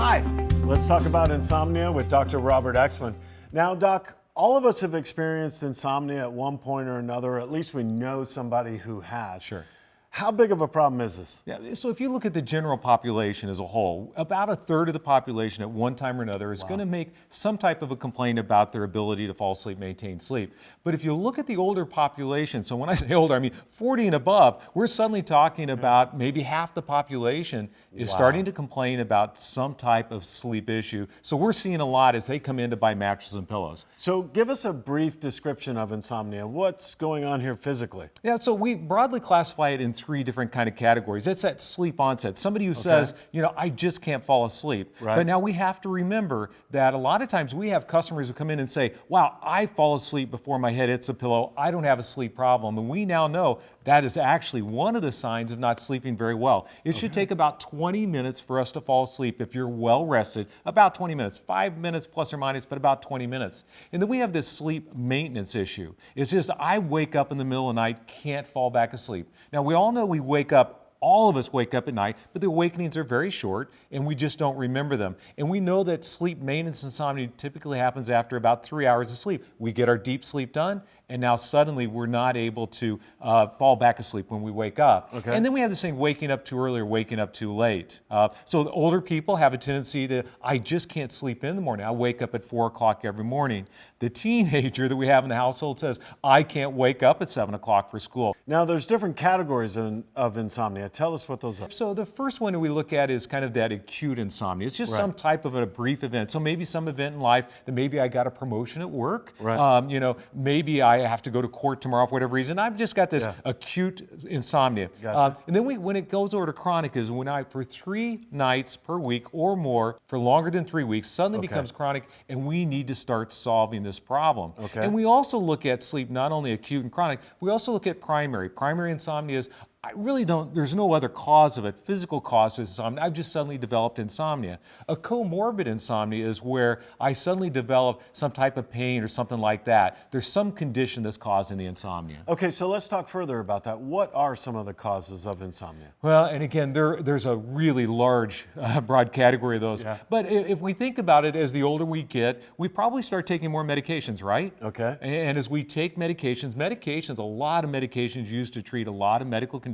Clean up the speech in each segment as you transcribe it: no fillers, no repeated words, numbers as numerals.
Hi, let's talk about insomnia with Dr. Robert Exman. Now, Doc, all of us have experienced insomnia at one point or another, or at least we know somebody who has. Sure. How big of a problem is this? Yeah, so if you look at the general population as a whole, about a third of the population at one time or another is going to make some type of a complaint about their ability to fall asleep, maintain sleep. But if you look at the older population, so when I say older, I mean 40 and above, we're suddenly talking about maybe half the population is starting to complain about some type of sleep issue. So we're seeing a lot as they come in to buy mattresses and pillows. So give us a brief description of insomnia. What's going on here physically? Yeah, so we broadly classify it in three different kind of categories. It's that sleep onset. Somebody who says, you know, I just can't fall asleep. Right. But now we have to remember that a lot of times we have customers who come in and say, wow, I fall asleep before my head hits a pillow. I don't have a sleep problem. And we now know that is actually one of the signs of not sleeping very well. It should take about 20 minutes for us to fall asleep if you're well rested. About 20 minutes, 5 minutes plus or minus, but about 20 minutes. And then we have this sleep maintenance issue. It's just I wake up in the middle of the night, can't fall back asleep. Now we all know we wake up. All of us wake up at night, but the awakenings are very short and we just don't remember them. And we know that sleep maintenance insomnia typically happens after about 3 hours of sleep. We get our deep sleep done and now suddenly we're not able to fall back asleep when we wake up. Okay. And then we have this thing waking up too early or waking up too late. So the older people have a tendency to, I just can't sleep in the morning. I wake up at 4 o'clock every morning. The teenager that we have in the household says, I can't wake up at 7 o'clock for school. Now, there's different categories of insomnia. Tell us what those are. So the first one we look at is kind of that acute insomnia. It's just some type of a brief event. So maybe some event in life that maybe I got a promotion at work. Right. You know, maybe I have to go to court tomorrow for whatever reason. I've just got this acute insomnia. Gotcha. And then when it goes over to chronic is when for 3 nights per week or more for longer than 3 weeks suddenly becomes chronic and we need to start solving this problem. Okay. And we also look at sleep not only acute and chronic, we also look at primary. Primary insomnia is I really don't, there's no other cause of it, physical cause of insomnia. I've just suddenly developed insomnia. A comorbid insomnia is where I suddenly develop some type of pain or something like that. There's some condition that's causing the insomnia. Okay, so let's talk further about that. What are some of the causes of insomnia? Well, and again, there's a really large, broad category of those. Yeah. But if we think about it, as the older we get, we probably start taking more medications, right? Okay. And as we take medications, a lot of medications used to treat a lot of medical conditions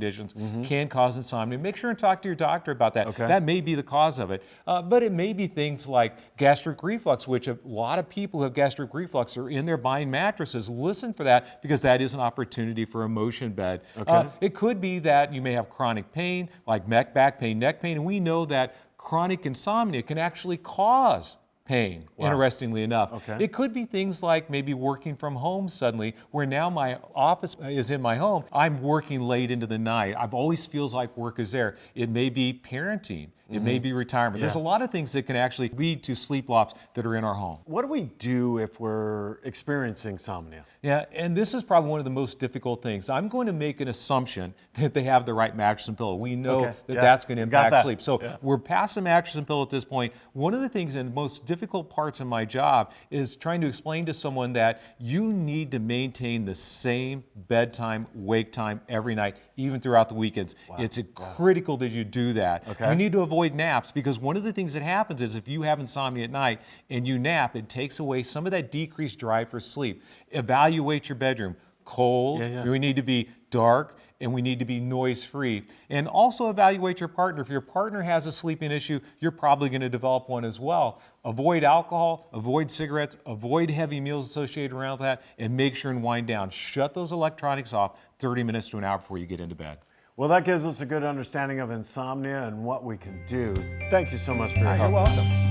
can cause insomnia. Make sure and talk to your doctor about that. Okay. That may be the cause of it. But it may be things like gastric reflux, which a lot of people who have gastric reflux are in there buying mattresses. Listen for that because that is an opportunity for a motion bed. Okay. It could be that you may have chronic pain, like back pain, neck pain, and we know that chronic insomnia can actually cause pain, interestingly enough. Okay. It could be things like maybe working from home suddenly, where now my office is in my home. I'm working late into the night. I've always feels like work is there. It may be parenting. It may be retirement. There's a lot of things that can actually lead to sleep loss that are in our home. What do we do if we're experiencing insomnia? Yeah, and this is probably one of the most difficult things. I'm going to make an assumption that they have the right mattress and pillow. We know that's going to impact sleep. So we're past the mattress and pillow at this point. One of the things and most difficult parts of my job is trying to explain to someone that you need to maintain the same bedtime, wake time every night, even throughout the weekends. It's critical that you do that. Okay. You need to avoid naps because one of the things that happens is if you have insomnia at night and you nap, it takes away some of that decreased drive for sleep. Evaluate your bedroom. Cold, we need to be dark, and we need to be noise-free. And also evaluate your partner. If your partner has a sleeping issue, you're probably going to develop one as well. Avoid alcohol, avoid cigarettes, avoid heavy meals associated around that, and make sure and wind down. Shut those electronics off 30 minutes to an hour before you get into bed. Well, that gives us a good understanding of insomnia and what we can do. Thank you so much for your help. You're welcome.